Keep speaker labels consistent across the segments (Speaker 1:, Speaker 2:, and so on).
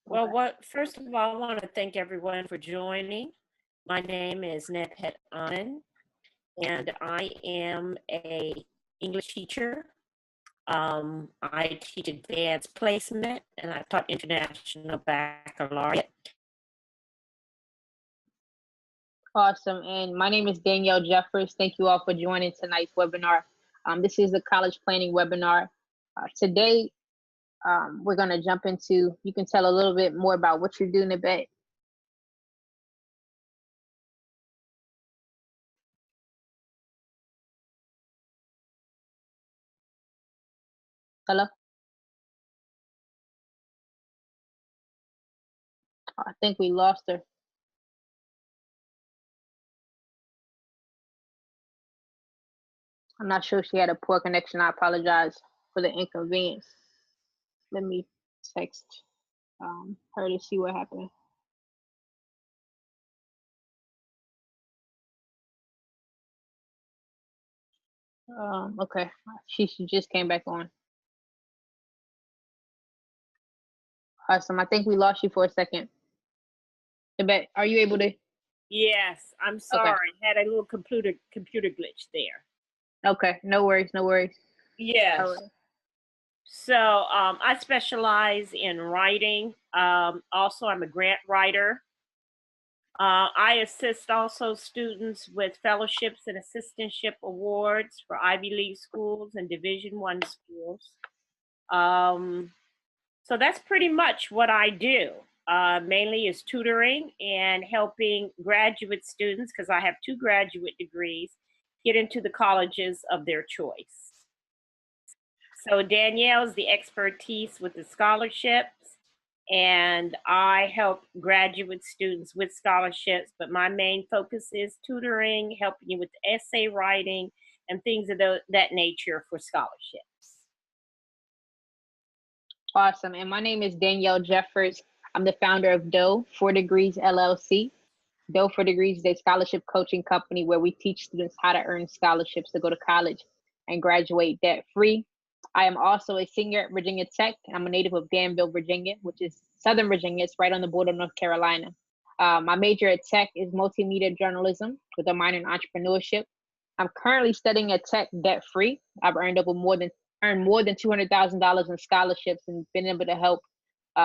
Speaker 1: Well,
Speaker 2: Okay.
Speaker 1: first of all, I want to thank everyone for joining. My name is Nebhet, and I am a English teacher. I teach advanced placement, and I taught international baccalaureate.
Speaker 2: Awesome. And my name is Danielle Jeffers. Thank you all for joining tonight's webinar. This is the college planning webinar. Today, we're going to jump into, you can tell a little bit more about what you're doing Nebhet. Hello? I think we lost her. I'm not sure if she had a poor connection. I apologize for the inconvenience. Let me text her to see what happened. Okay, she just came back on. Awesome. I think we lost you for a second. Nebhet, are you able to?
Speaker 1: Yes, I'm sorry. Had a little computer glitch there.
Speaker 2: Okay, no worries, no worries.
Speaker 1: Yes. So I specialize in writing. Also, I'm a grant writer. I assist also students with fellowships and assistantship awards for Ivy League schools and Division I schools. So that's pretty much what I do. Mainly is tutoring and helping graduate students, because I have 2 graduate degrees, get into the colleges of their choice. So Danielle is the expertise with the scholarships, and I help graduate students with scholarships, but my main focus is tutoring, helping you with essay writing, and things of that nature for scholarships.
Speaker 2: Awesome. And my name is Danielle Jeffers. I'm the founder of Doe 4 Degrees LLC. Doe 4 Degrees is a scholarship coaching company where we teach students how to earn scholarships to go to college and graduate debt free. I am also a senior at Virginia Tech. I'm a native of Danville, Virginia, which is Southern Virginia. It's right on the border of North Carolina. My major at Tech is multimedia journalism with a minor in entrepreneurship. I'm currently studying at Tech debt free. I've earned more than $200,000 in scholarships and been able to help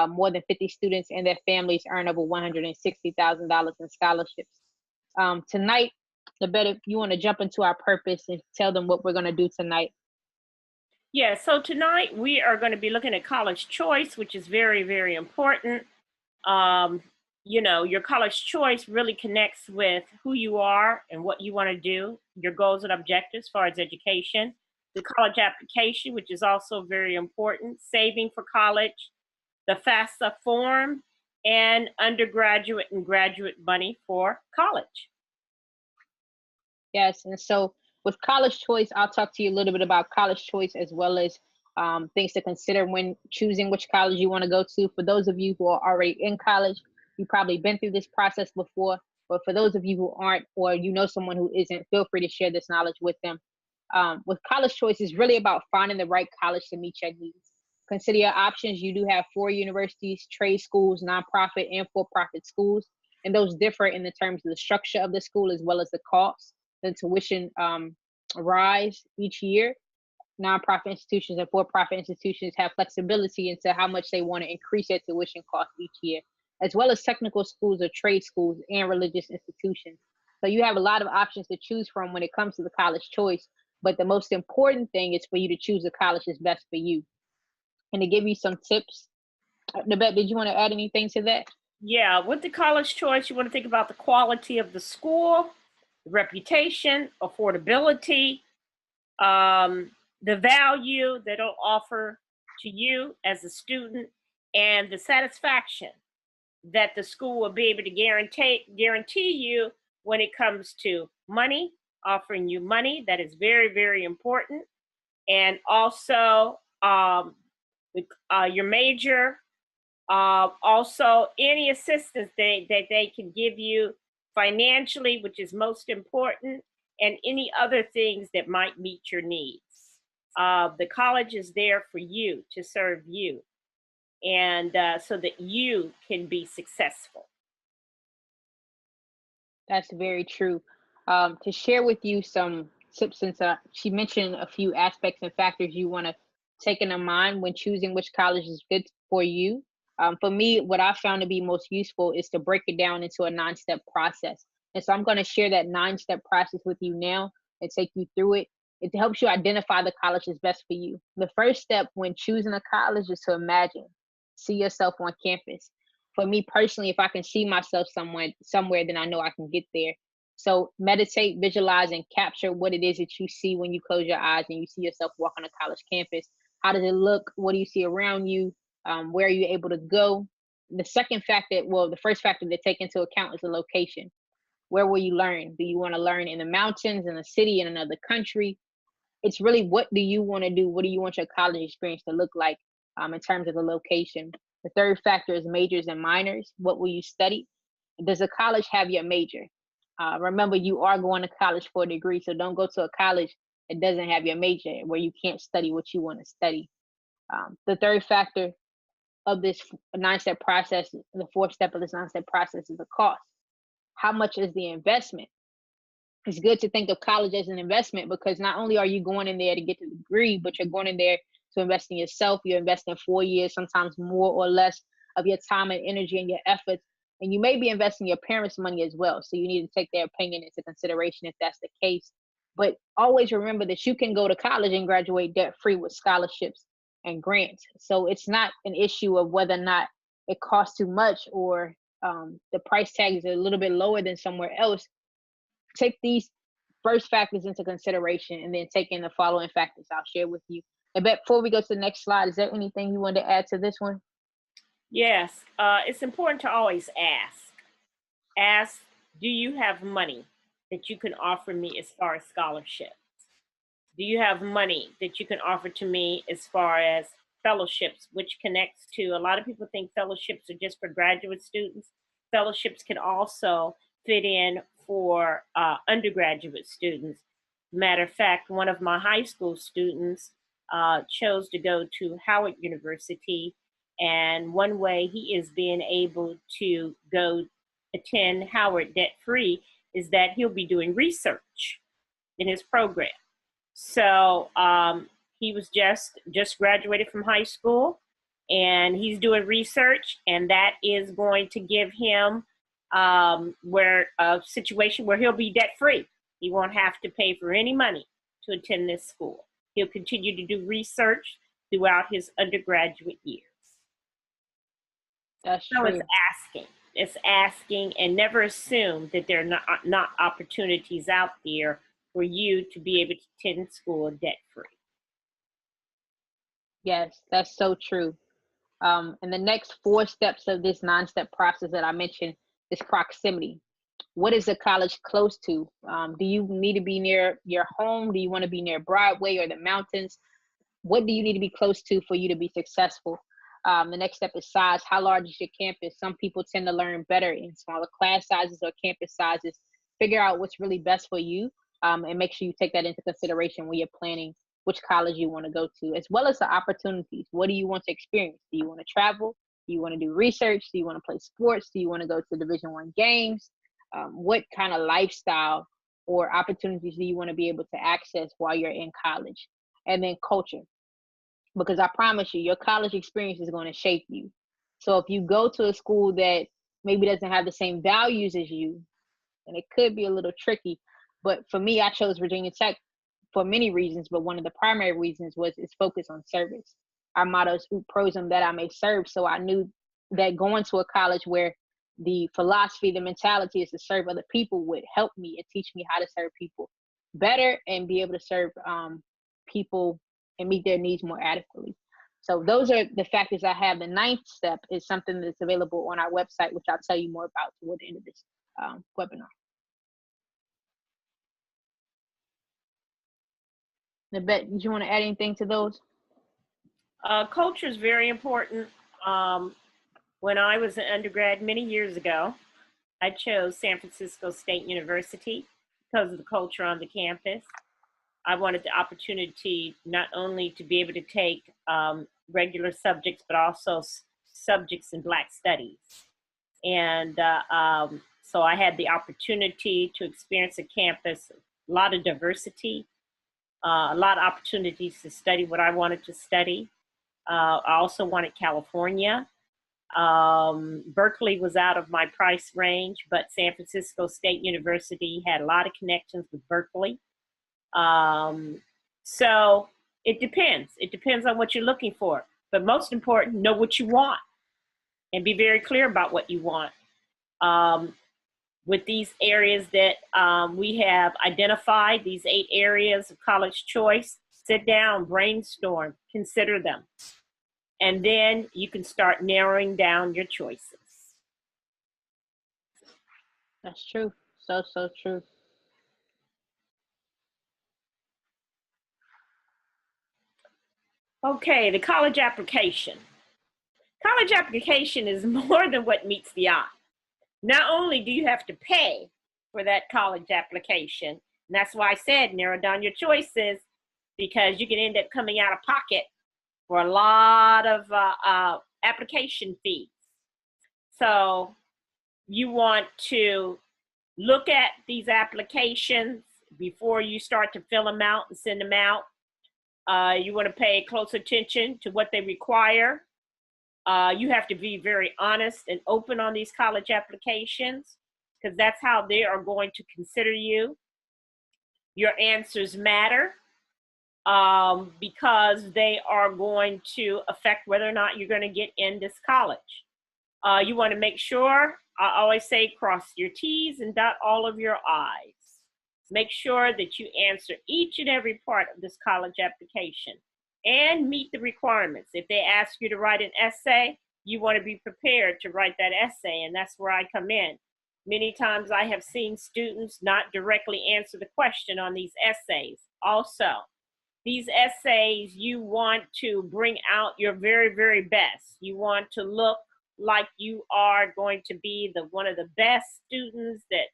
Speaker 2: more than 50 students and their families earn over $160,000 in scholarships. Tonight, Nebhet, if you want to jump into our purpose and tell them what we're going to do tonight.
Speaker 1: Yeah, so tonight we are going to be looking at college choice, which is very, very important. You know, your college choice really connects with who you are and what you want to do, your goals and objectives as far as education, the college application, which is also very important, saving for college, the FAFSA form, and undergraduate and graduate money for college.
Speaker 2: Yes, and so with college choice, I'll talk to you a little bit about college choice as well as things to consider when choosing which college you want to go to. For those of you who are already in college, you've probably been through this process before, but for those of you who aren't, or you know someone who isn't, feel free to share this knowledge with them. With college choice, it's really about finding the right college to meet your needs. Consider your options. You do have 4 universities, trade schools, nonprofit, and for-profit schools, and those differ in the terms of the structure of the school as well as the cost. The tuition rise each year. Nonprofit institutions and for-profit institutions have flexibility into how much they want to increase their tuition costs each year, as well as technical schools or trade schools and religious institutions. So you have a lot of options to choose from when it comes to the college choice. But the most important thing is for you to choose a college that's best for you. And to give you some tips, Nebhet, did you want to add anything to that?
Speaker 1: Yeah, with the college choice, you want to think about the quality of the school, the reputation, affordability, the value that it'll offer to you as a student, and the satisfaction that the school will be able to guarantee you when it comes to money, offering you money. That is very, very important. And also your major, also any assistance that they can give you financially, which is most important, and any other things that might meet your needs. The college is there for you, to serve you. and so that you can be successful.
Speaker 2: That's very true. To share with you some tips, since she mentioned a few aspects and factors you want to take into mind when choosing which college is good for you. For me, what I found to be most useful is to break it down into a 9-step process. And so I'm going to share that 9-step process with you now and take you through it. It helps you identify the college that's best for you. The first step when choosing a college is to imagine, see yourself on campus. For me personally, if I can see myself somewhere, then I know I can get there. So meditate, visualize, and capture what it is that you see when you close your eyes and you see yourself walk on a college campus. How does it look? What do you see around you? Where are you able to go? The second factor, well, the first factor to take into account is the location. Where will you learn? Do you want to learn in the mountains, in a city, in another country? It's really, what do you want to do? What do you want your college experience to look like, in terms of the location? The third factor is majors and minors. What will you study? Does the college have your major? Remember, you are going to college for a degree, so don't go to a college that doesn't have your major, where you can't study what you want to study. The third factor of this 9-step process, the fourth step of this 9-step process, is the cost. How much is the investment? It's good to think of college as an investment, because not only are you going in there to get the degree, but you're going in there to invest in yourself. You're investing 4 years, sometimes more or less, of your time and energy and your efforts. And you may be investing your parents' money as well. So you need to take their opinion into consideration if that's the case. But always remember that you can go to college and graduate debt free with scholarships and grants. So it's not an issue of whether or not it costs too much, or the price tag is a little bit lower than somewhere else. Take these first factors into consideration, and then take in the following factors I'll share with you. And before we go to the next slide, is there anything you wanted to add to this one?
Speaker 1: Yes, it's important to always ask. Ask, do you have money that you can offer me as far as scholarships? Do you have money that you can offer to me as far as fellowships, which connects to, a lot of people think fellowships are just for graduate students. Fellowships can also fit in for undergraduate students. Matter of fact, one of my high school students chose to go to Howard University, and one way he is being able to go attend Howard debt free is that he'll be doing research in his program. So he was just graduated from high school, and he's doing research, and that is going to give him where a situation where he'll be debt free. He won't have to pay for any money to attend this school. He'll continue to do research throughout his undergraduate years.
Speaker 2: That's
Speaker 1: So
Speaker 2: true.
Speaker 1: it's asking, and never assume that there are not opportunities out there for you to be able to attend school debt free.
Speaker 2: Yes, that's so true. And the next 4 steps of this 9-step process that I mentioned is proximity. What is the college close to? Do you need to be near your home? Do you want to be near Broadway or the mountains? What do you need to be close to for you to be successful? The next step is size. How large is your campus? Some people tend to learn better in smaller class sizes or campus sizes. Figure out what's really best for you, and make sure you take that into consideration when you're planning which college you want to go to, as well as the opportunities. What do you want to experience? Do you want to travel? Do you want to do research? Do you want to play sports? Do you want to go to Division I games? What kind of lifestyle or opportunities do you want to be able to access while you're in college? And then culture, because I promise you, your college experience is going to shape you. So if you go to a school that maybe doesn't have the same values as you, and it could be a little tricky. But for me, I chose Virginia Tech for many reasons, but one of the primary reasons was its focus on service. Our motto is "Ut prosum, that I may serve." So I knew that going to a college where the philosophy, the mentality is to serve other people would help me and teach me how to serve people better and be able to serve people and meet their needs more adequately. So those are the factors I have. The 9th step is something that's available on our website, which I'll tell you more about toward the end of this webinar. Nebhet, did you want to add anything to those?
Speaker 1: Culture is very important. When I was an undergrad many years ago, I chose San Francisco State University because of the culture on the campus. I wanted the opportunity not only to be able to take regular subjects, but also subjects in Black Studies. And so I had the opportunity to experience a campus, a lot of diversity, a lot of opportunities to study what I wanted to study. I also wanted California. Berkeley was out of my price range, but San Francisco State University had a lot of connections with Berkeley. So it depends. It depends on what you're looking for. But most important, know what you want and be very clear about what you want. With these areas that we have identified, these 8 areas of college choice, sit down, brainstorm, consider them. And then you can start narrowing down your choices.
Speaker 2: That's true. So true.
Speaker 1: Okay, the college application. College application is more than what meets the eye. Not only do you have to pay for that college application, and that's why I said narrow down your choices, because you can end up coming out of pocket for a lot of application fees. So you want to look at these applications before you start to fill them out and send them out. You want to pay close attention to what they require. You have to be very honest and open on these college applications, because that's how they are going to consider you. Your answers matter because they are going to affect whether or not you're going to get in this college. You want to make sure, I always say, cross your T's and dot all of your I's. Make sure that you answer each and every part of this college application and meet the requirements. If they ask you to write an essay, you want to be prepared to write that essay, and that's where I come in. Many times I have seen students not directly answer the question on these essays. Also, these essays, you want to bring out your very, very best. You want to look like you are going to be one of the best students that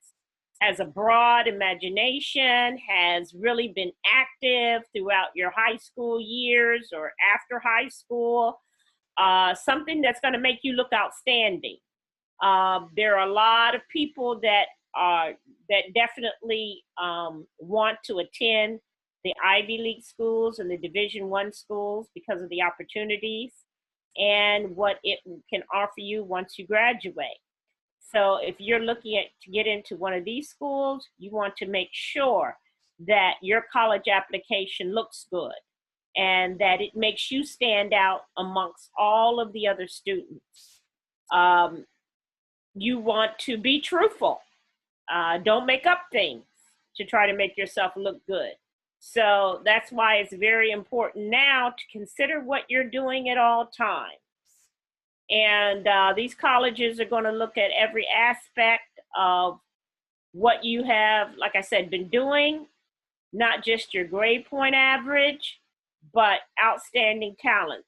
Speaker 1: has a broad imagination, has really been active throughout your high school years or after high school, something that's going to make you look outstanding. There are a lot of people that definitely want to attend the Ivy League schools and the Division I schools because of the opportunities and what it can offer you once you graduate. So if you're looking to get into one of these schools, you want to make sure that your college application looks good and that it makes you stand out amongst all of the other students. You want to be truthful. Don't make up things to try to make yourself look good. So that's why it's very important now to consider what you're doing at all times. And these colleges are going to look at every aspect of what you have, like I said, been doing, not just your grade point average, but outstanding talents.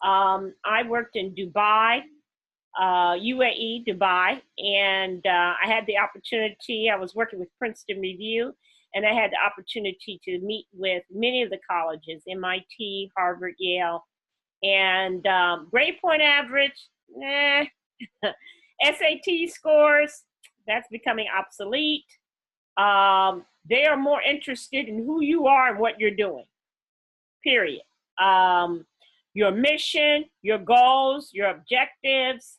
Speaker 1: I worked in Dubai, UAE, Dubai, and I had the opportunity, I was working with Princeton Review, and I had the opportunity to meet with many of the colleges, MIT, Harvard, Yale, and grade point average, SAT scores, that's becoming obsolete. They are more interested in who you are and what you're doing, period. Your mission, your goals, your objectives,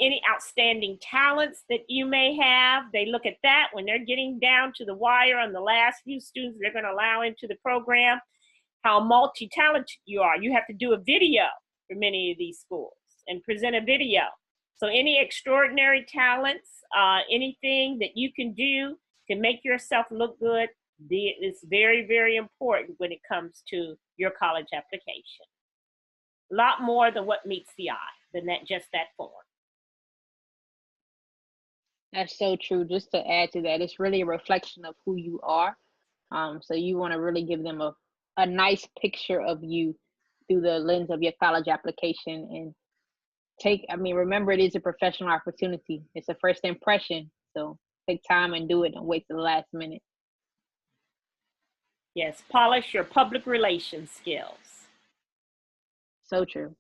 Speaker 1: any outstanding talents that you may have. They look at that when they're getting down to the wire on the last few students they're going to allow into the program, how multi-talented you are. You have to do a video for many of these schools and present a video. So any extraordinary talents, anything that you can do to make yourself look good, is very, very important when it comes to your college application. A lot more than what meets the eye, than that, just that form.
Speaker 2: That's so true. Just to add to that, it's really a reflection of who you are. So you want to really give them a nice picture of you through the lens of your college application, and remember, it is a professional opportunity. It's a first impression. So take time and do it, and wait till the last minute.
Speaker 1: Yes, polish your public relations skills.
Speaker 2: So true.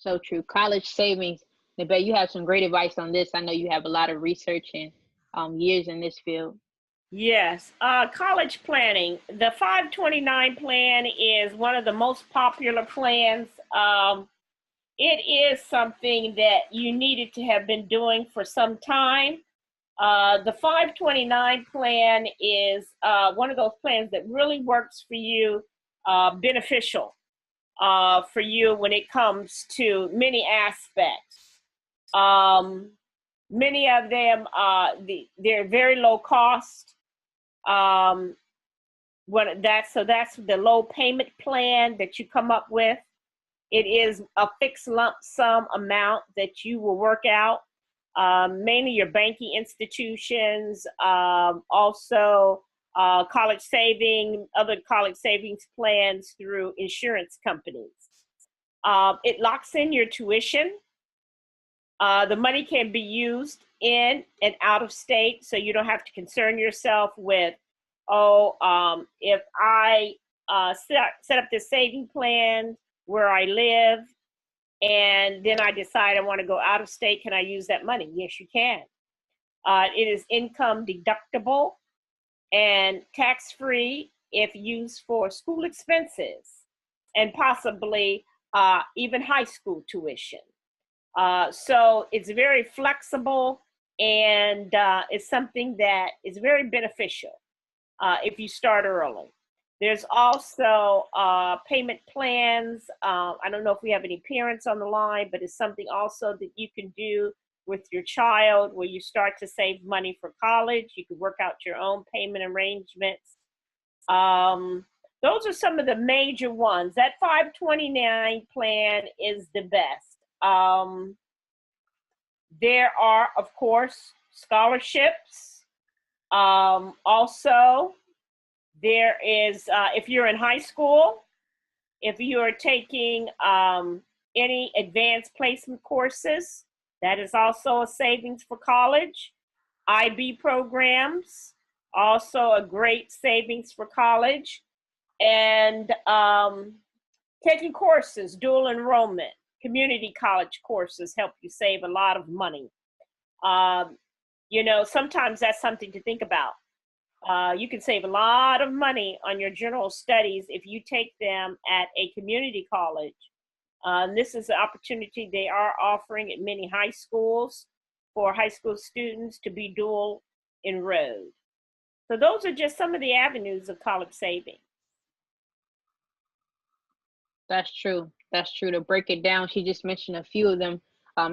Speaker 2: So true. College savings. Nebhet, you have some great advice on this. I know you have a lot of research and years in this field.
Speaker 1: Yes, college planning. The 529 plan is one of the most popular plans. It is something that you needed to have been doing for some time. The 529 plan is one of those plans that really works for you, beneficial for you when it comes to many aspects. Many of them, they're very low cost. That's the low payment plan that you come up with. It is a fixed lump sum amount that you will work out. Mainly your banking institutions, also college saving, other college savings plans through insurance companies. It locks in your tuition. The money can be used in and out of state, so you don't have to concern yourself with, if I set up this saving plan where I live, and then I decide I want to go out of state, can I use that money? Yes, you can. It is income deductible and tax-free if used for school expenses and possibly even high school tuition. So it's very flexible, and it's something that is very beneficial if you start early. There's also payment plans. I don't know if we have any parents on the line, but it's something also that you can do with your child where you start to save money for college. You can work out your own payment arrangements. Those are some of the major ones. That 529 plan is the best. There are, of course, scholarships. Also, there is, if you're in high school, if you are taking any advanced placement courses, that is also a savings for college. IB programs, also a great savings for college. And taking courses, dual enrollment, community college courses help you save a lot of money. Sometimes that's something to think about. You can save a lot of money on your general studies if you take them at a community college. This is an opportunity they are offering at many high schools for high school students to be dual enrolled. So those are just some of the avenues of college saving.
Speaker 2: That's true. That's true. To break it down, she just mentioned a few of them.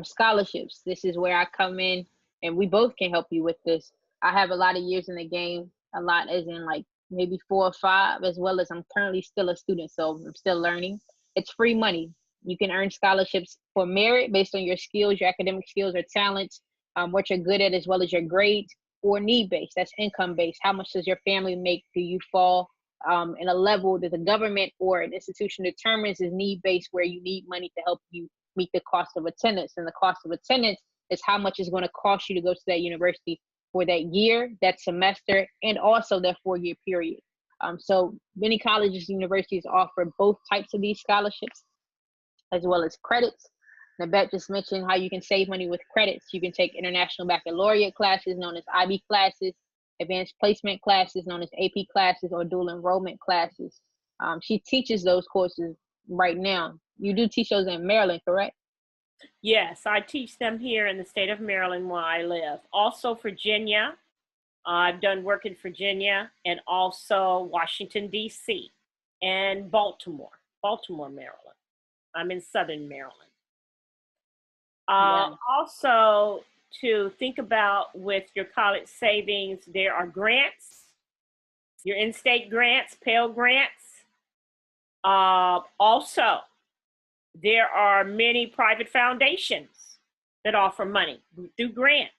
Speaker 2: Scholarships. This is where I come in, and we both can help you with this. I have a lot of years in the game, a lot as in like maybe 4 or 5, as well as I'm currently still a student, so I'm still learning. It's free money. You can earn scholarships for merit based on your skills, your academic skills or talents, what you're good at, as well as your grades, or need-based. That's income-based. How much does your family make? Do you fall in a level that the government or an institution determines is need-based, where you need money to help you meet the cost of attendance? And the cost of attendance is how much it's going to cost you to go to that university for that year, that semester, and also that 4-year period. So many colleges and universities offer both types of these scholarships, as well as credits. Nebhet just mentioned how you can save money with credits. You can take international baccalaureate classes known as IB classes, advanced placement classes known as AP classes, or dual enrollment classes. She teaches those courses right now. You do teach those in Maryland, correct?
Speaker 1: Yes, I teach them here in the state of Maryland where I live. Also Virginia. I've done work in Virginia, and also Washington, D.C. and Baltimore, Maryland. I'm in Southern Maryland.
Speaker 2: Yeah.
Speaker 1: Also, to think about with your college savings, there are grants, your in-state grants, Pell grants. Also, there are many private foundations that offer money through grants.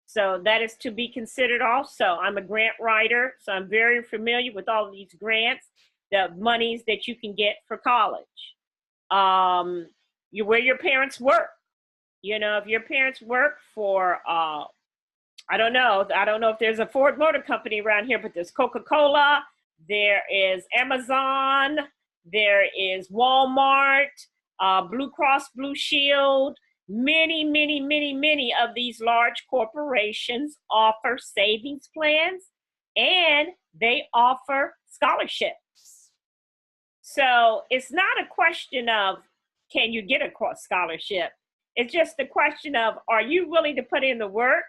Speaker 1: So that is to be considered also. I'm a grant writer, so I'm very familiar with all of these grants, the monies that you can get for college. Where your parents work. If your parents work for, I don't know if there's a Ford Motor Company around here, but there's Coca-Cola, there is Amazon, there is Walmart, Blue Cross Blue Shield, many of these large corporations offer savings plans, and they offer scholarships. So it's not a question of, can you get a scholarship? It's just a question of, are you willing to put in the work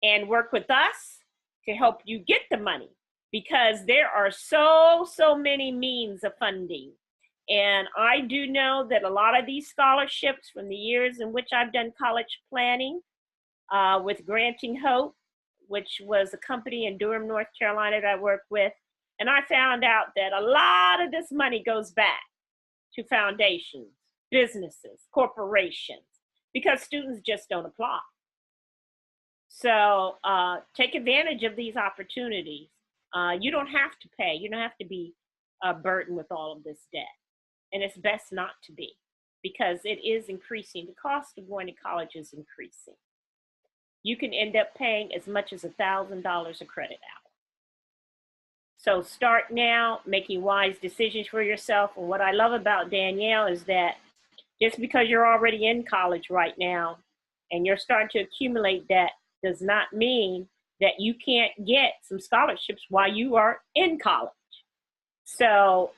Speaker 1: and work with us to help you get the money? Because there are so many means of funding. And I do know that a lot of these scholarships from the years in which I've done college planning with Granting Hope, which was a company in Durham, North Carolina that I worked with, and I found out that a lot of this money goes back to foundations, businesses, corporations, because students just don't apply. So take advantage of these opportunities. You don't have to pay. You don't have to be burdened with all of this debt. And it's best not to be, because it is increasing. The cost of going to college is increasing. You can end up paying as much as $1,000 a credit hour. So start now making wise decisions for yourself. And what I love about Danielle is that just because you're already in college right now and you're starting to accumulate debt does not mean that you can't get some scholarships while you are in college. So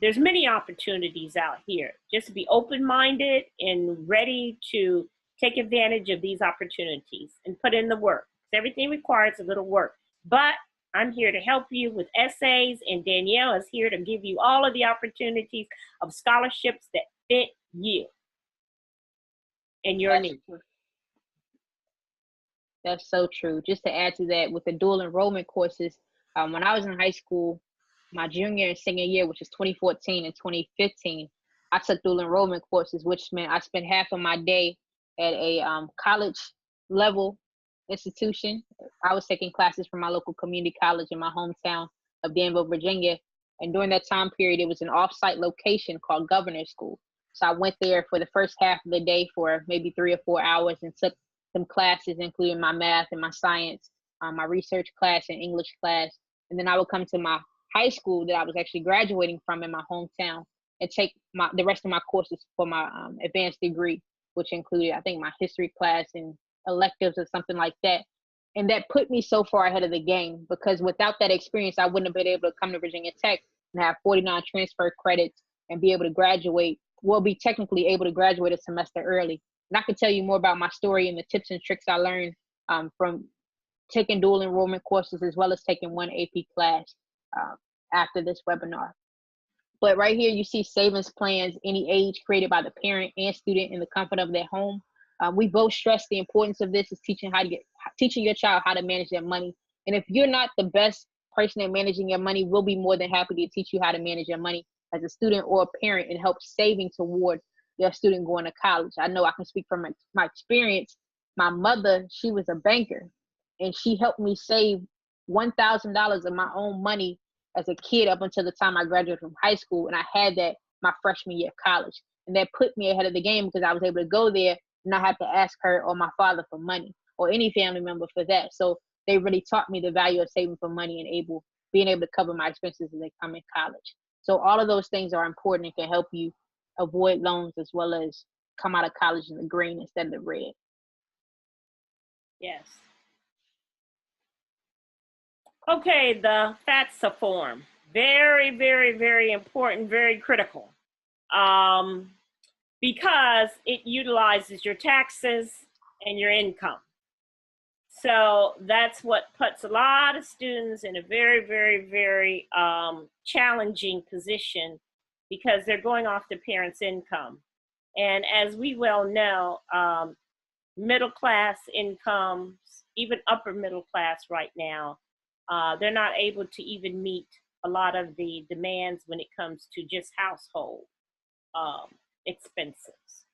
Speaker 1: there's many opportunities out here. Just be open-minded and ready to take advantage of these opportunities and put in the work. Everything requires a little work, but I'm here to help you with essays, and Danielle is here to give you all of the opportunities of scholarships that fit you and your needs.
Speaker 2: That's so true. Just to add to that, with the dual enrollment courses, when I was in high school, my junior and senior year, which is 2014 and 2015, I took dual enrollment courses, which meant I spent half of my day at a college level institution. I was taking classes from my local community college in my hometown of Danville, Virginia. And during that time period, it was an off-site location called Governor's School. So I went there for the first half of the day for maybe 3 or 4 hours and took some classes, including my math and my science, my research class and English class. And then I would come to my high school that I was actually graduating from in my hometown and take the rest of my courses for my advanced degree, which included, I think, my history class and electives or something like that. And that put me so far ahead of the game, because without that experience, I wouldn't have been able to come to Virginia Tech and have 49 transfer credits and be able to graduate, well, be technically able to graduate a semester early. And I could tell you more about my story and the tips and tricks I learned from taking dual enrollment courses, as well as taking one AP class after this webinar. But right here, you see savings plans, any age, created by the parent and student in the comfort of their home. We both stress the importance of this is teaching your child how to manage their money. And if you're not the best person at managing your money, we'll be more than happy to teach you how to manage your money as a student or a parent and help saving toward your student going to college. I know I can speak from my experience. My mother, she was a banker, and she helped me save $1,000 of my own money as a kid up until the time I graduated from high school. And I had that my freshman year of college. And that put me ahead of the game because I was able to go there and not have to ask her or my father for money or any family member for that. So they really taught me the value of saving for money and being able to cover my expenses as they come in college. So all of those things are important and can help you avoid loans as well as come out of college in the green instead of the red.
Speaker 1: Yes. Okay, the FAFSA form. Very important, very critical. Because it utilizes your taxes and your income. So that's what puts a lot of students in a very challenging position, because they're going off the parents' income. And as we well know, middle class incomes, even upper middle class right now, they're not able to even meet a lot of the demands when it comes to just household expenses.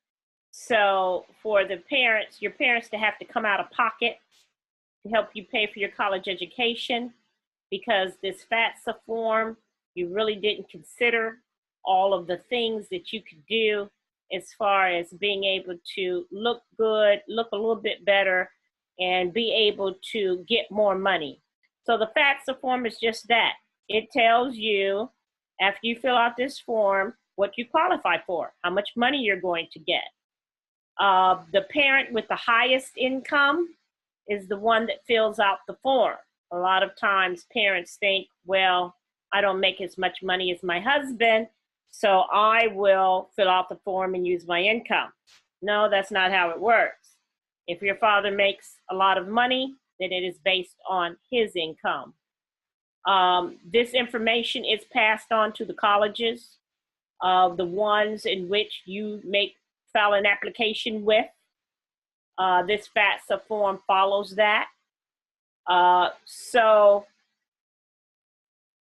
Speaker 1: So for the parents, your parents to have to come out of pocket to help you pay for your college education, because this FAFSA form, you really didn't consider all of the things that you could do as far as being able to look good, look a little bit better, and be able to get more money. So the FAFSA form is just that. It tells you, after you fill out this form, what you qualify for, how much money you're going to get. The parent with the highest income is the one that fills out the form. A lot of times parents think, well, I don't make as much money as my husband, so I will fill out the form and use my income. No, that's not how it works. If your father makes a lot of money, then it is based on his income. This information is passed on to the colleges, the ones in which you file an application with. This FAFSA form follows that. So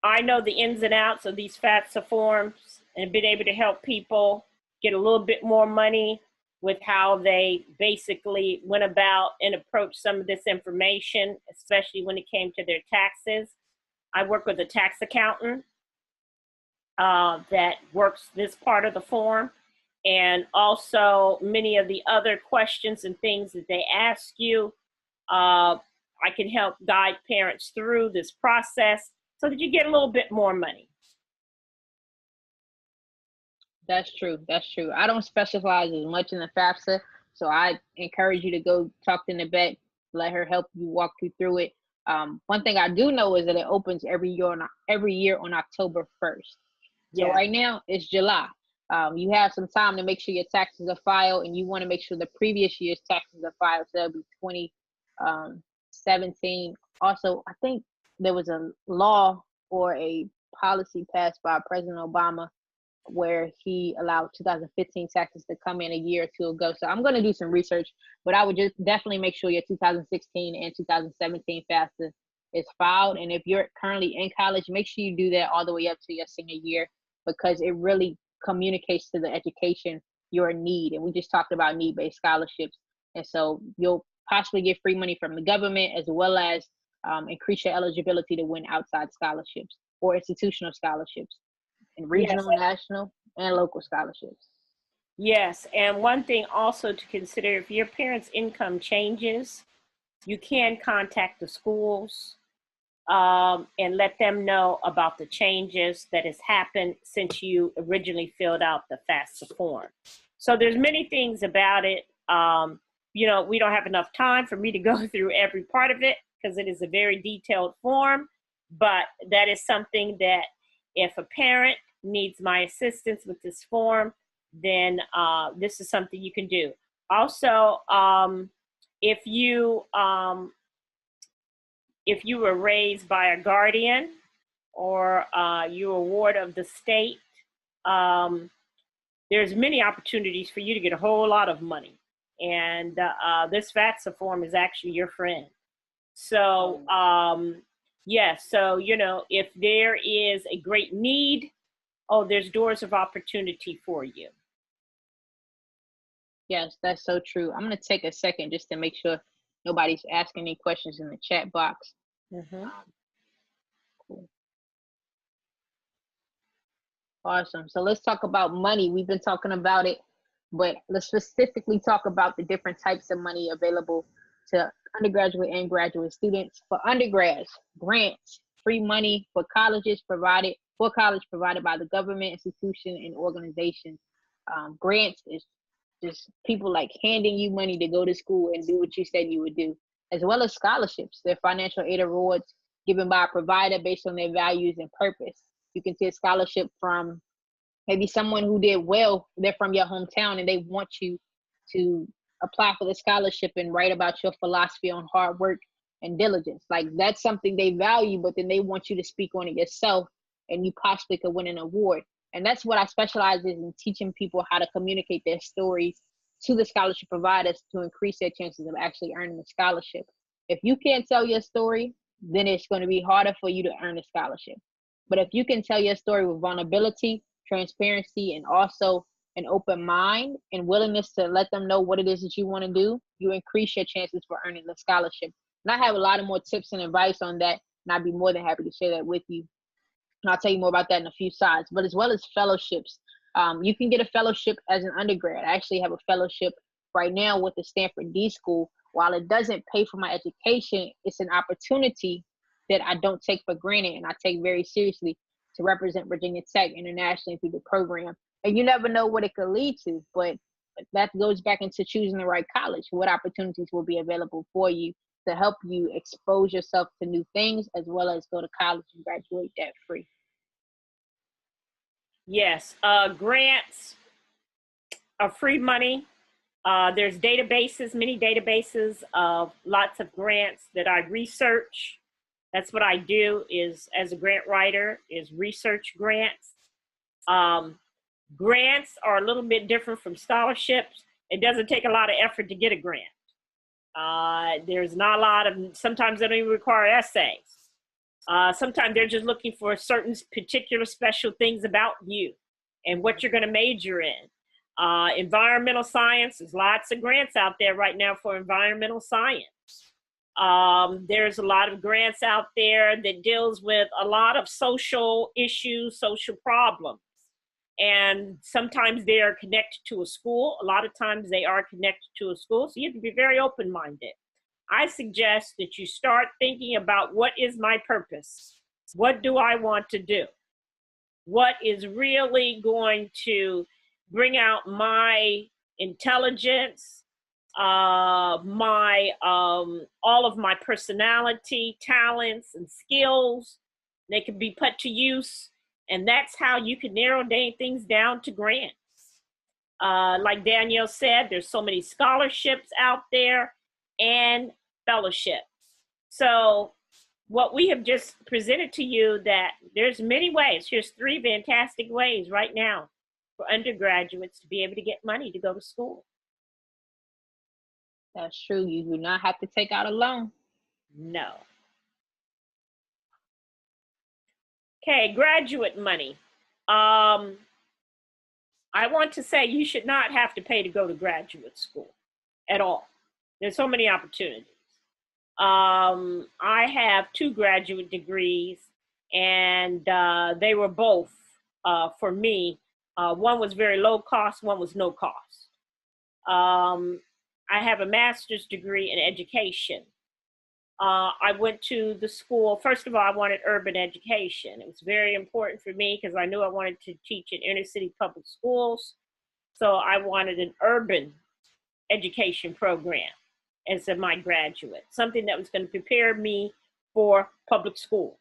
Speaker 1: I know the ins and outs of these FAFSA forms and have been able to help people get a little bit more money with how they basically went about and approached some of this information, especially when it came to their taxes. I work with a tax accountant that works this part of the form, and also many of the other questions and things that they ask you. I can help guide parents through this process so that you get a little bit more money.
Speaker 2: That's true. That's true. I don't specialize as much in the FAFSA, so I encourage you to go talk to Nebhet, let her help you walk you through it. One thing I do know is that it opens every year on October 1st. So
Speaker 1: Yeah.
Speaker 2: right now it's July. You have some time to make sure your taxes are filed, and you want to make sure the previous year's taxes are filed. So that'll be 2017. Also, I think there was a law or a policy passed by President Obama where he allowed 2015 taxes to come in a year or two ago. So I'm going to do some research, but I would just definitely make sure your 2016 and 2017 FAFSA is filed. And if you're currently in college, make sure you do that all the way up to your senior year, because it really communicates to the education your need. And we just talked about need-based scholarships. And so you'll possibly get free money from the government, as well as increase your eligibility to win outside scholarships or institutional scholarships, and regional,
Speaker 1: Yes.
Speaker 2: national, and local scholarships.
Speaker 1: Yes, and one thing also to consider, if your parents' income changes, you can contact the schools and let them know about the changes that has happened since you originally filled out the FAFSA form. So there's many things about it. We don't have enough time for me to go through every part of it because it is a very detailed form, but that is something that if a parent needs my assistance with this form, then this is something you can do. Also, if you were raised by a guardian or you're a ward of the state, there's many opportunities for you to get a whole lot of money. And this FAFSA form is actually your friend. So, yes, so, if there is a great need, there's doors of opportunity for you.
Speaker 2: Yes, that's so true. I'm going to take a second just to make sure nobody's asking any questions in the chat box.
Speaker 1: Mm-hmm.
Speaker 2: Cool. Awesome. So let's talk about money. We've been talking about it, but let's specifically talk about the different types of money available to undergraduate and graduate students. For undergrads, grants, free money. For colleges, provided by the government, institution, and organization. Grants is just people like handing you money to go to school and do what you said you would do, as well as scholarships. They're financial aid awards given by a provider based on their values and purpose. You can see a scholarship from maybe someone who did well, they're from your hometown, and they want you to apply for the scholarship and write about your philosophy on hard work and diligence. Like, that's something they value, but then they want you to speak on it yourself, and you possibly could win an award. And that's what I specialize in teaching people how to communicate their stories to the scholarship providers to increase their chances of actually earning a scholarship. If you can't tell your story, then it's going to be harder for you to earn a scholarship. But if you can tell your story with vulnerability, transparency, and also an open mind and willingness to let them know what it is that you want to do, you increase your chances for earning the scholarship. And I have a lot of more tips and advice on that, and I'd be more than happy to share that with you. And I'll tell you more about that in a few slides, but as well as fellowships. You can get a fellowship as an undergrad. I actually have a fellowship right now with the Stanford D School. While it doesn't pay for my education, it's an opportunity that I don't take for granted and I take very seriously. to represent Virginia Tech internationally through the program. And you never know what it could lead to, but that goes back into choosing the right college. What opportunities will be available for you to help you expose yourself to new things, as well as go to college and graduate debt free?
Speaker 1: Yes, grants are free money. There's databases, many databases of lots of grants that I research. That's what I do is, as a grant writer, is research grants. Grants are a little bit different from scholarships. It doesn't take a lot of effort to get a grant. There's not a lot of, sometimes they don't even require essays. Sometimes they're just looking for certain particular special things about you and what you're going to major in. Environmental science, there's lots of grants out there right now for environmental science. There's a lot of grants out there that deals with a lot of social issues, social problems. And sometimes they are connected to a school. A lot of times they are connected to a school. So you have to be very open-minded. I suggest that you start thinking about, what is my purpose? What do I want to do? What is really going to bring out my intelligence, all of my personality, talents, and skills? They can be put to use. And that's how you can narrow things down to grants. Like Danielle said, there's so many scholarships out there and fellowships. So what we have just presented to you, that there's many ways. Here's 3 fantastic ways right now for undergraduates to be able to get money to go to school.
Speaker 2: That's true. You do not have to take out a loan.
Speaker 1: No. Okay, graduate money. I want to say you should not have to pay to go to graduate school at all. There's so many opportunities. I have 2 graduate degrees, and they were both, for me, one was very low cost, one was no cost. I have a master's degree in education. I went to the school. First of all, I wanted urban education. It was very important for me because I knew I wanted to teach in inner city public schools. So I wanted an urban education program as my graduate, something that was going to prepare me for public schools.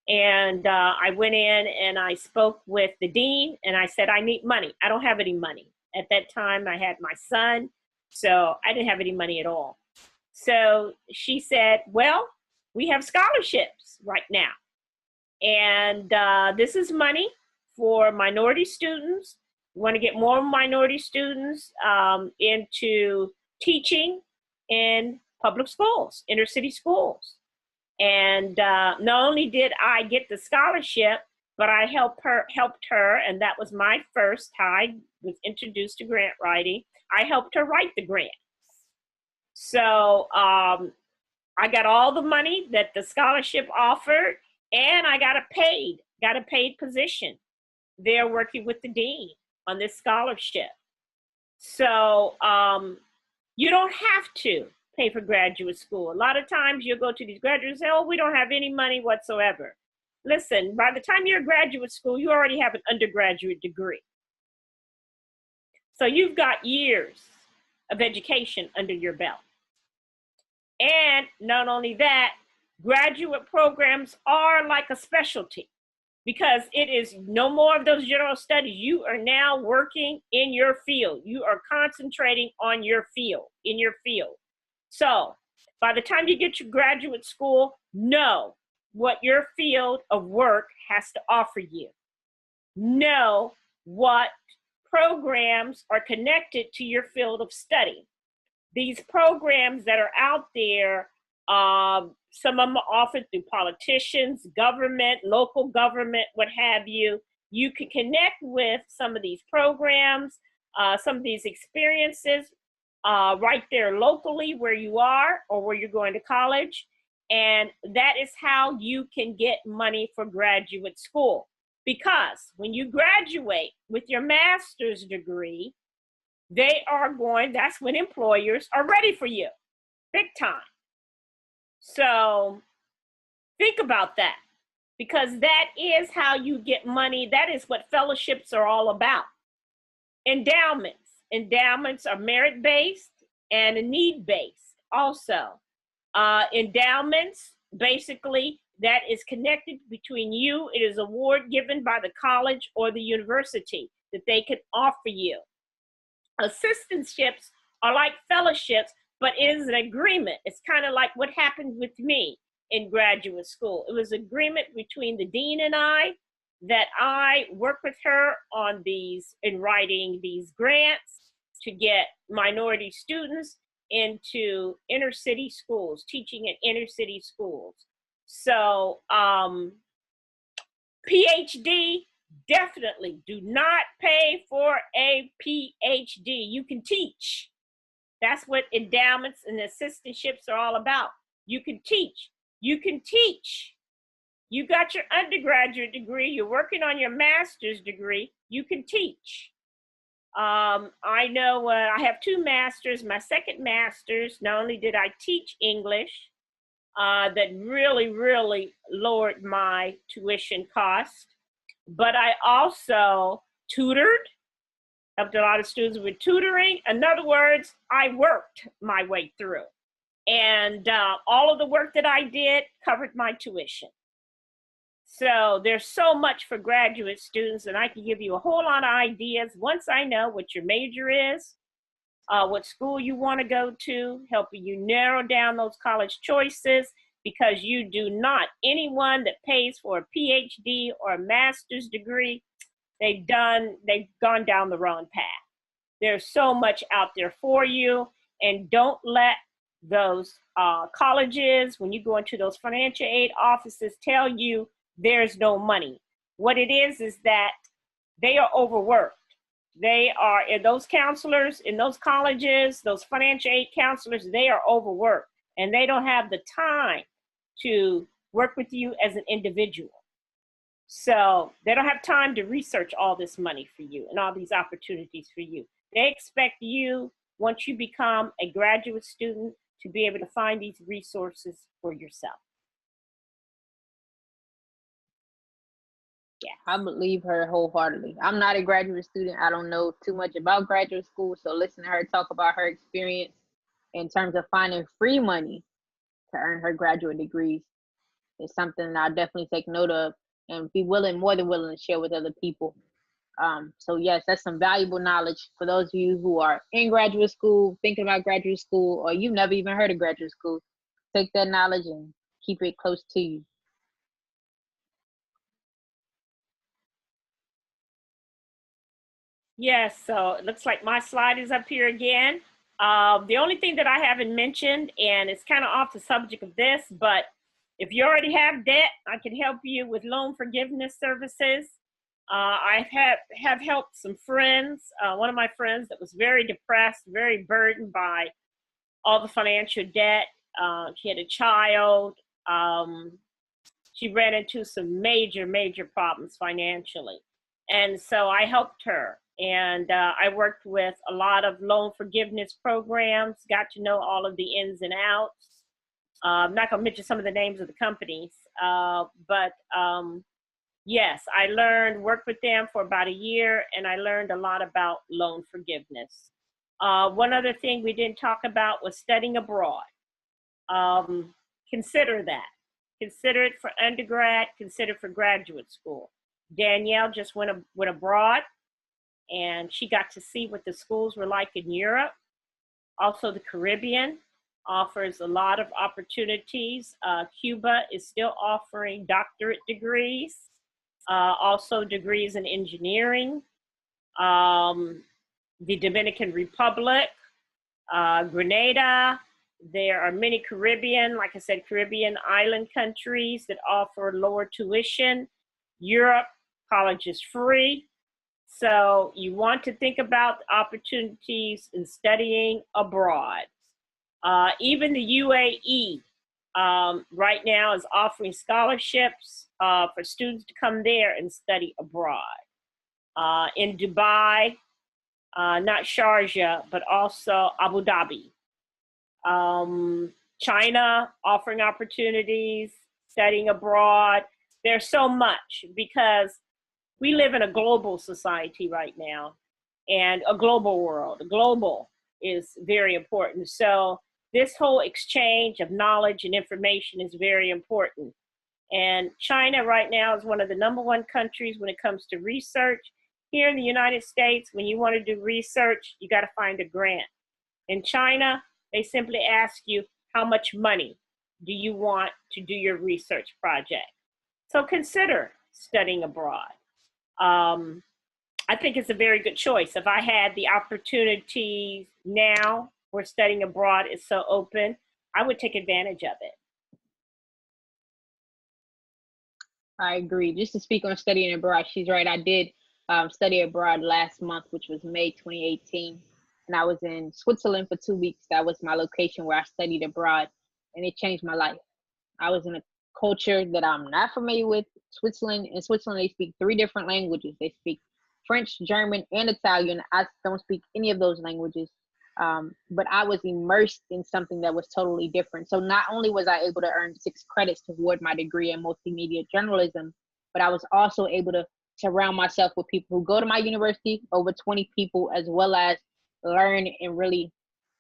Speaker 1: And I went in and I spoke with the dean, and I said, I need money. I don't have any money. At that time, I had my son, so I didn't have any money at all. So she said, well, we have scholarships right now. And this is money for minority students. We want to get more minority students into teaching in public schools, inner city schools. And not only did I get the scholarship, but I helped her, and that was my first time I was introduced to grant writing. I helped her write the grant. So I got all the money that the scholarship offered, and I got a paid position there working with the dean on this scholarship. So you don't have to pay for graduate school. A lot of times you'll go to these graduates and say, oh, we don't have any money whatsoever. Listen, by the time you're in graduate school, you already have an undergraduate degree. So you've got years of education under your belt. And not only that, graduate programs are like a specialty, because it is no more of those general studies. You are now working in your field. You are concentrating on your field, in your field. So by the time you get to graduate school, know what your field of work has to offer you. Know what programs are connected to your field of study. These programs that are out there, some of them are offered through politicians, government, local government, what have you. You can connect with some of these programs, some of these experiences right there locally where you are or where you're going to college. And that is how you can get money for graduate school. Because when you graduate with your master's degree, that's when employers are ready for you, big time. So think about that. because that is how you get money. That is what fellowships are all about. Endowments are merit-based and need-based also. Endowments, basically, that is connected between you. It is an award given by the college or the university that they can offer you. Assistantships are like fellowships, but it is an agreement. It's kind of like what happened with me in graduate school. It was agreement between the dean and I that I work with her on in writing these grants to get minority students into inner city schools, teaching in inner city schools. So PhD, definitely do not pay for a PhD. You can teach. That's what endowments and assistantships are all about. You can teach. You can teach. You got your undergraduate degree. You're working on your master's degree. You can teach. I know I have 2 masters. My second master's, not only did I teach English, that really, really lowered my tuition cost, but I also tutored, helped a lot of students with tutoring. In other words, I worked my way through. And all of the work that I did covered my tuition. So there's so much for graduate students, and I can give you a whole lot of ideas once I know what your major is, what school you want to go to, helping you narrow down those college choices, because you do not, anyone that pays for a PhD or a master's degree, they've gone down the wrong path. There's so much out there for you, and don't let those colleges, when you go into those financial aid offices, tell you there's no money. What it is that they are overworked. They are, in those counselors, in those colleges, those financial aid counselors, they are overworked, and they don't have the time to work with you as an individual. So they don't have time to research all this money for you and all these opportunities for you. They expect you, once you become a graduate student, to be able to find these resources for yourself.
Speaker 2: Yeah, I believe her wholeheartedly. I'm not a graduate student. I don't know too much about graduate school. So listen to her talk about her experience in terms of finding free money to earn her graduate degrees is something that I'll definitely take note of and be more than willing to share with other people. So yes, that's some valuable knowledge for those of you who are in graduate school, thinking about graduate school, or you've never even heard of graduate school. Take that knowledge and keep it close to you.
Speaker 1: Yes, so it looks like my slide is up here again. The only thing that I haven't mentioned, and it's kind of off the subject of this, but if you already have debt, I can help you with loan forgiveness services. I have helped some friends. One of my friends that was very depressed, very burdened by all the financial debt. She had a child. She ran into some major, major problems financially. And so I helped her. And I worked with a lot of loan forgiveness programs, got to know all of the ins and outs. I'm not going to mention some of the names of the companies, but yes, I worked with them for about a year, and I learned a lot about loan forgiveness. One other thing we didn't talk about was studying abroad. Consider that. Consider it for undergrad, consider it for graduate school. Danielle just went abroad, and she got to see what the schools were like in Europe. Also, the Caribbean offers a lot of opportunities. Cuba is still offering doctorate degrees, also degrees in engineering. The Dominican Republic, Grenada. There are many Caribbean, like I said, Caribbean island countries that offer lower tuition. Europe, college is free. So you want to think about opportunities in studying abroad. Even the UAE right now is offering scholarships for students to come there and study abroad. In Dubai, not Sharjah, but also Abu Dhabi. China offering opportunities, studying abroad. there's so much, because we live in a global society right now, and a global world. Global is very important. So this whole exchange of knowledge and information is very important. And China right now is one of the #1 countries when it comes to research. Here in the United States, when you want to do research, you got to find a grant. In China, they simply ask you, how much money do you want to do your research project? So consider studying abroad. I think it's a very good choice. If I had the opportunity now where studying abroad is so open, I would take advantage of it.
Speaker 2: I agree. Just to speak on studying abroad, she's right. I did study abroad last month, which was May 2018. And I was in Switzerland for 2 weeks. That was my location where I studied abroad, and it changed my life. I was in a culture that I'm not familiar with. Switzerland. In Switzerland, they speak 3 different languages. They speak French, German, and Italian. I don't speak any of those languages. But I was immersed in something that was totally different. So not only was I able to earn 6 credits toward my degree in multimedia journalism, but I was also able to surround myself with people who go to my university, over 20 people, as well as learn and really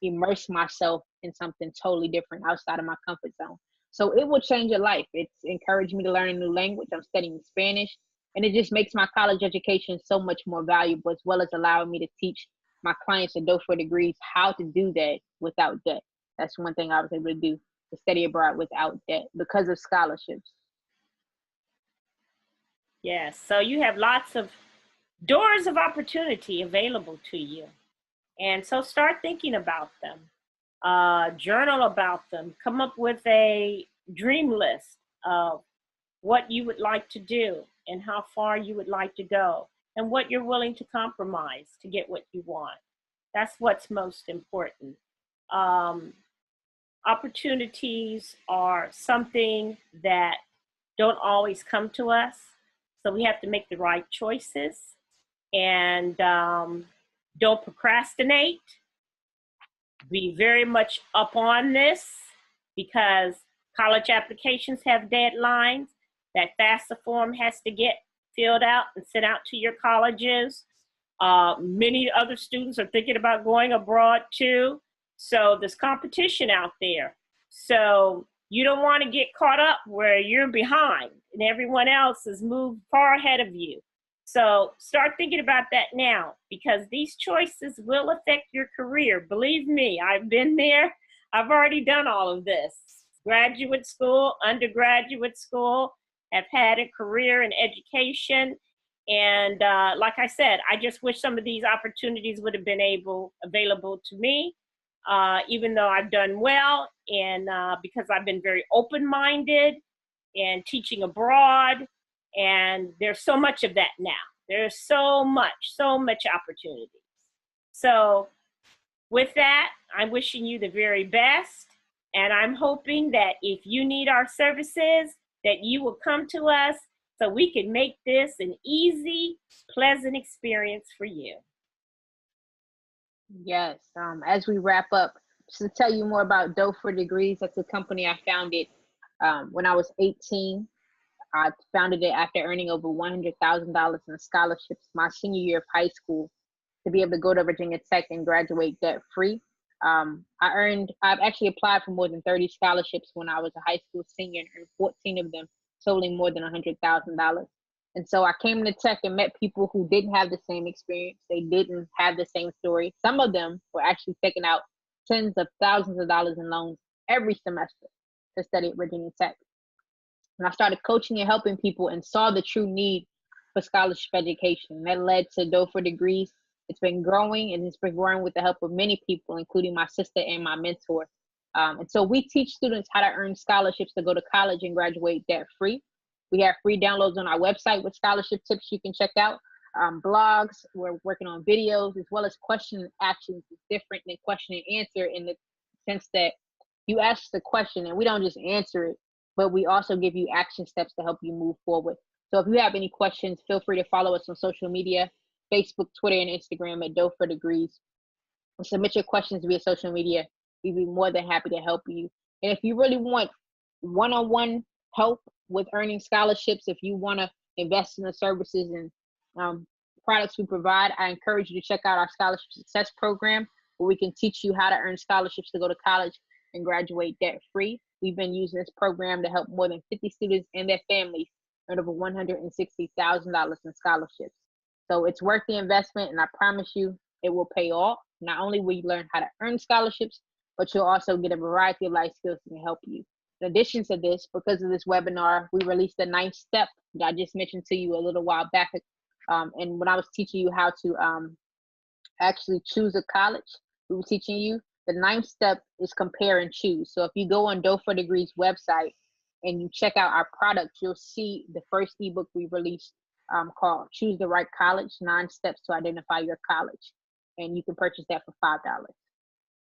Speaker 2: immerse myself in something totally different outside of my comfort zone. So it will change your life. It's encouraged me to learn a new language. I'm studying Spanish, and it just makes my college education so much more valuable, as well as allowing me to teach my clients that go for degrees how to do that without debt. That's one thing I was able to do, to study abroad without debt because of scholarships.
Speaker 1: Yes, so you have lots of doors of opportunity available to you. And so start thinking about them, journal about them, come up with a dream list of what you would like to do and how far you would like to go and what you're willing to compromise to get what you want. That's what's most important. Opportunities are something that don't always come to us, so we have to make the right choices, and don't procrastinate. Be very much up on this, because college applications have deadlines. That FAFSA form has to get filled out and sent out to your colleges. Many other students are thinking about going abroad too. So there's competition out there. So you don't want to get caught up where you're behind and everyone else has moved far ahead of you. So start thinking about that now, because these choices will affect your career. Believe me, I've been there. I've already done all of this. Graduate school, undergraduate school, have had a career in education. And like I said, I just wish some of these opportunities would have been available to me, even though I've done well, and because I've been very open-minded and teaching abroad. And there's so much of that now. There's so much opportunity. So with that, I'm wishing you the very best. And I'm hoping that if you need our services, that you will come to us so we can make this an easy, pleasant experience for you.
Speaker 2: Yes. As we wrap up, just to tell you more about Dough for Degrees, that's a company I founded when I was 18. I founded it after earning over $100,000 in scholarships my senior year of high school to be able to go to Virginia Tech and graduate debt free. I've actually applied for more than 30 scholarships when I was a high school senior and earned 14 of them, totaling more than $100,000. And so I came to Tech and met people who didn't have the same experience. They didn't have the same story. Some of them were actually taking out tens of thousands of dollars in loans every semester to study at Virginia Tech. And I started coaching and helping people and saw the true need for scholarship education. That led to Dough for Degrees. It's been growing, and it's been growing with the help of many people, including my sister and my mentor. And so we teach students how to earn scholarships to go to college and graduate debt free. We have free downloads on our website with scholarship tips you can check out. Blogs, we're working on videos, as well as question and actions. It's different than question and answer in the sense that you ask the question and we don't just answer it, but we also give you action steps to help you move forward. So if you have any questions, feel free to follow us on social media, Facebook, Twitter, and Instagram at Dough for Degrees. And submit your questions via social media. We'd be more than happy to help you. And if you really want one-on-one help with earning scholarships, if you want to invest in the services and products we provide, I encourage you to check out our Scholarship Success Program, where we can teach you how to earn scholarships to go to college and graduate debt-free. We've been using this program to help more than 50 students and their families earn over $160,000 in scholarships. So it's worth the investment, and I promise you it will pay off. Not only will you learn how to earn scholarships, but you'll also get a variety of life skills that can help you. In addition to this, because of this webinar, we released the 9th step that I just mentioned to you a little while back. And when I was teaching you how to actually choose a college, we were teaching you the 9th step is compare and choose. So if you go on Doe for Degrees website and you check out our products, you'll see the first ebook we released called Choose the Right College, 9 Steps to Identify Your College. And you can purchase that for $5.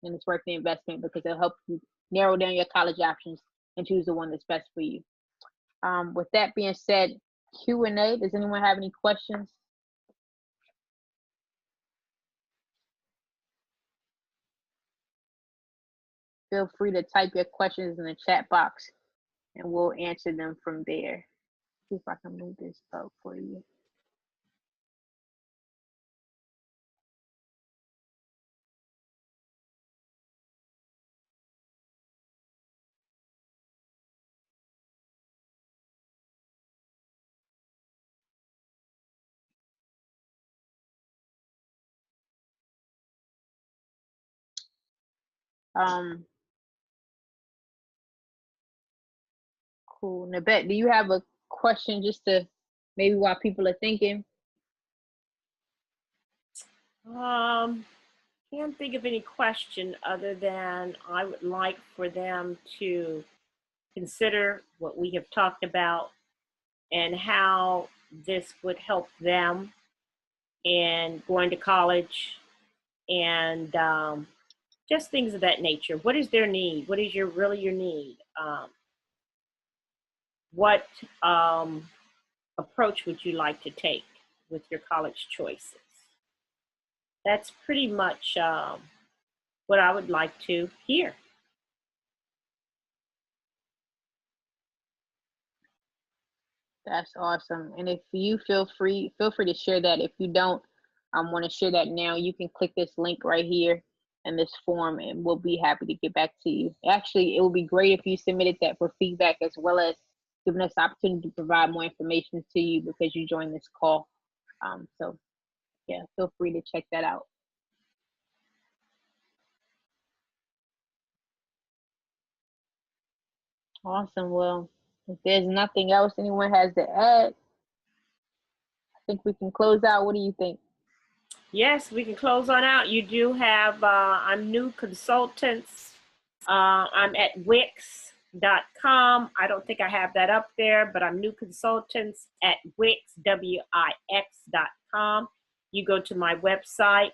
Speaker 2: And it's worth the investment because it'll help you narrow down your college options and choose the one that's best for you. With that being said, Q&A, does anyone have any questions? Feel free to type your questions in the chat box and we'll answer them from there. See if I can move this up for you. Cool. Nebhet, do you have a question just to maybe while people are thinking?
Speaker 1: Can't think of any question other than I would like for them to consider what we have talked about and how this would help them in going to college and just things of that nature. What is their need? What is really your need? What approach would you like to take with your college choices? That's pretty much what I would like to hear.
Speaker 2: That's awesome. And if you feel free to share that. If you don't want to share that now, you can click this link right here in this form and we'll be happy to get back to you. Actually, it would be great if you submitted that for feedback as well as giving us the opportunity to provide more information to you because you joined this call. So yeah, feel free to check that out. Awesome. Well, if there's nothing else anyone has to add, I think we can close out. What do you think?
Speaker 1: Yes, we can close on out. You do have, I'm Nu Consultants. I'm at Wix.com. I don't think I have that up there, but I'm Nu Consultants at Wix, WIX.com. You go to my website.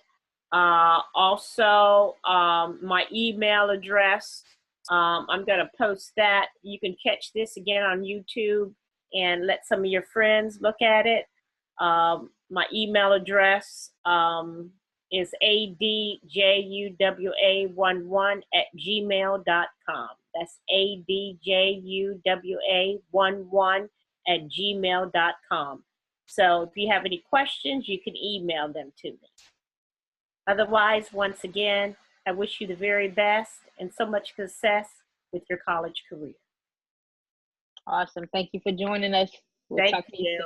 Speaker 1: Also, my email address. I'm going to post that. You can catch this again on YouTube and let some of your friends look at it. My email address is adjuwa11@gmail.com. That's adjuwa11@gmail.com. So if you have any questions, you can email them to me. Otherwise, once again, I wish you the very best and so much success with your college career.
Speaker 2: Awesome. Thank you for joining us.
Speaker 1: Thank you.